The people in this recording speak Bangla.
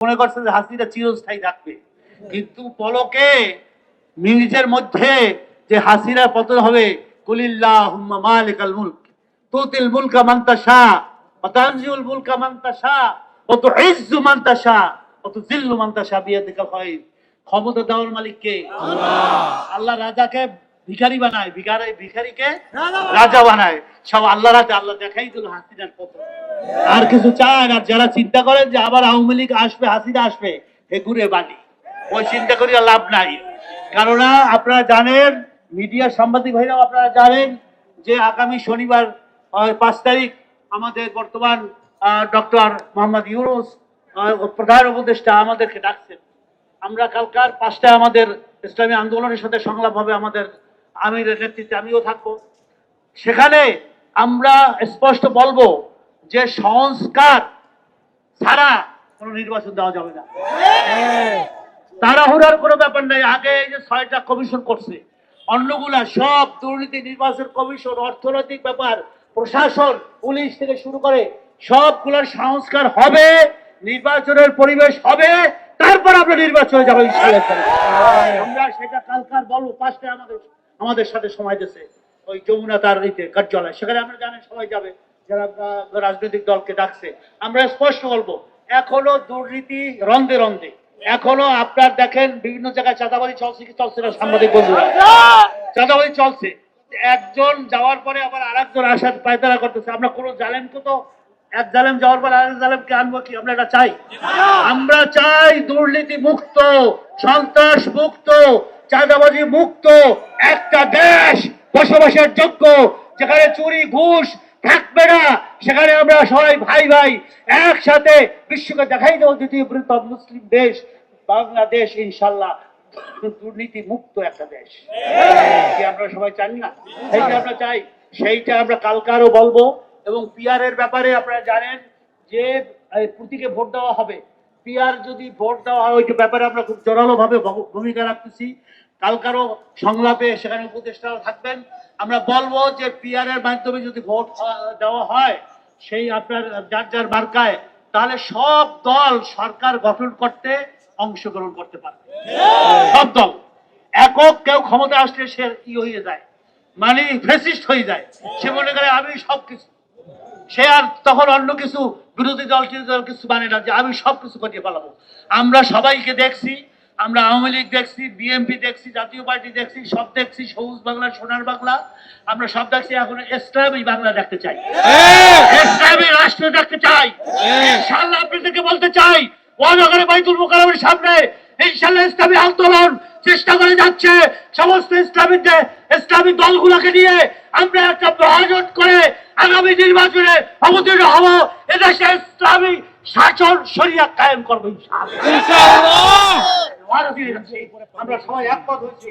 মনে করছে যে হাসিনা চিরস্থায়ী থাকবে, কিন্তু পলকে মিনিটের মধ্যে যে হাসিনার পতন হবে। কুলিল্লাহুম্মা মালিকাল মুলক তুতিল মুলকা মান তাশা ওয়া তানজিউল মুলকা মান তাশা ওয়া তুইজ্জু মান তাশা ওয়া তুযিল্লু মান তাশা বিয়াদিকাল খায়র। ক্ষমতা দেওয়ার মালিক কে? আল্লাহ। আল্লাহ রাজাকে ভিখারি বানায়, ভিখারিকে রাজা বানায়। সব আল্লাহর হাতে। আল্লাহ দেখাই দিল হাসিনার পতন। আর কিছু চায় না। যারা চিন্তা করেন যে আবার আওয়ামী লীগ আসবে, হাসিনা আসবে, এ ঘুরে বালি, ওই চিন্তা করি লাভ নাই। কেননা আপনারা জানেন, মিডিয়া সাংবাদিক ভাইরাও আপনারা জানেন যে আগামী শনিবার 5 তারিখ আমাদের বর্তমান ডক্টর মোহাম্মদ ইউনূস প্রধান উপদেষ্টা আমাদেরকে ডাকছেন। আমরা কালকার 5টায় আমাদের ইসলামী আন্দোলনের সাথে সংলাপ হবে, আমাদের আমিরের নেতৃত্বে আমিও থাকবো। সেখানে আমরা স্পষ্ট বলবো যে সংস্কার ছাড়া কোনো নির্বাচন দেওয়া যাবে না। তাড়াহুড়ার কোনো ব্যাপার নাই। আগে এই যে 6টা কমিশন করছে, অন্যগুলা সব দুর্নীতি, নির্বাচন কমিশন, অর্থনৈতিক ব্যাপার, প্রশাসন, পুলিশ থেকে শুরু করে সবগুলোর সংস্কার হবে, নির্বাচনের পরিবেশ হবে, তারপর আমরা নির্বাচনে যাবো ইনশাআল্লাহ। আমরা সেটা কালকার বলবো। 5টায় আমাদের সাথে সময় দিয়েছে ওই যমুনা তার কার্যালয়, সেখানে আমরা জানেন সবাই যাবে যারা রাজনৈতিক দলকে ডাকছে। আমরা স্পষ্ট বলবো, এখনো দুর্নীতি রন্ধে রন্ধে, এখনো আপনার দেখেন বিভিন্ন জায়গায় চাঁদাবাজি চলছে কি চলছে না? সাংবাদিক বন্ধুরা, চাঁদাবাজি চলছে। একজন যাওয়ার পরে আবার আরেকজন আসার পায়তারা করতেছে। আমরা কোন জালেমকে তো, এক জালেম যাওয়ার পর আরেক জালেমকে আনবো কি? আমরা এটা চাই? আমরা চাই দুর্নীতি মুক্ত, সন্ত্রাস মুক্ত, চাঁদাবাজি মুক্ত একটা দেশ, বসবাসের যোগ্য, যেখানে চুরি ঘুষ থাকবে না, সেখানে আমরা সবাই ভাই ভাই একসাথে বিশ্বকে দেখাই দেবো দ্বিতীয় বৃহত্তম মুসলিম দেশ বাংলাদেশ ইনশাল্লাহ দুর্নীতি মুক্ত একটা দেশ। আমরা সবাই চাই না? সেইটা আমরা চাই, সেইটা আমরা কালকারও বলবো। এবং পিআর এর ব্যাপারে আপনারা জানেন যে প্রতীকে ভোট দেওয়া হবে। পিআর যদি ভোট দেওয়া হয়, ওই ব্যাপারে আমরা খুব জোরালো ভাবে ভূমিকা রাখতেছি। কালকারও সংলাপে সেখানে উপদেষ্টারা থাকবেন। আমরা বলবো যে পিআর এর মাধ্যমে যদি ভোট দেওয়া হয়, সেই আপনার যার যার মার্কায়, তাহলে সব দল সরকার গঠন করতে অংশগ্রহণ করতে পারবে। সব দল, একক কেউ ক্ষমতা আসলে সে কি হয়ে যায়, মানে ফ্যাসিস্ট হয়ে যায়। সে মনে করে আমি সবকিছু, সে আর তখন অন্য কিছু বিরোধী দল কিছু মানে না যে আমি সবকিছু করিয়ে ফেলাবো। আমরা সবাইকে দেখছি, আমরা আওয়ামী লীগ দেখছি, বিএনপি দেখছি, জাতীয় পার্টি দেখছি, সব দেখছি, সবুজ বাংলা, সোনার বাংলা, আমরা সব দেখছি। এখন ইসলামী বাংলা দেখতে চাই, ইসলামী রাষ্ট্র দেখতে চাই। ইনশাআল্লাহ আপনাদেরকে বলতে চাই, ওয়ানগরে বাইতুল মুকাররমের সামনে ইনশাআল্লাহ ইসলামী আন্দোলন চেষ্টা করে যাচ্ছে। সমস্ত ইসলামী দলগুলোকে নিয়ে আমরা একটা মহাজোট করে আগামী নির্বাচনে অবতীর্ণ হব। এদেশে ইসলামী শাসন শরিয়াত কায়েম করবো ইনশাআল্লাহ। আমরা সবাই একমত হয়েছি।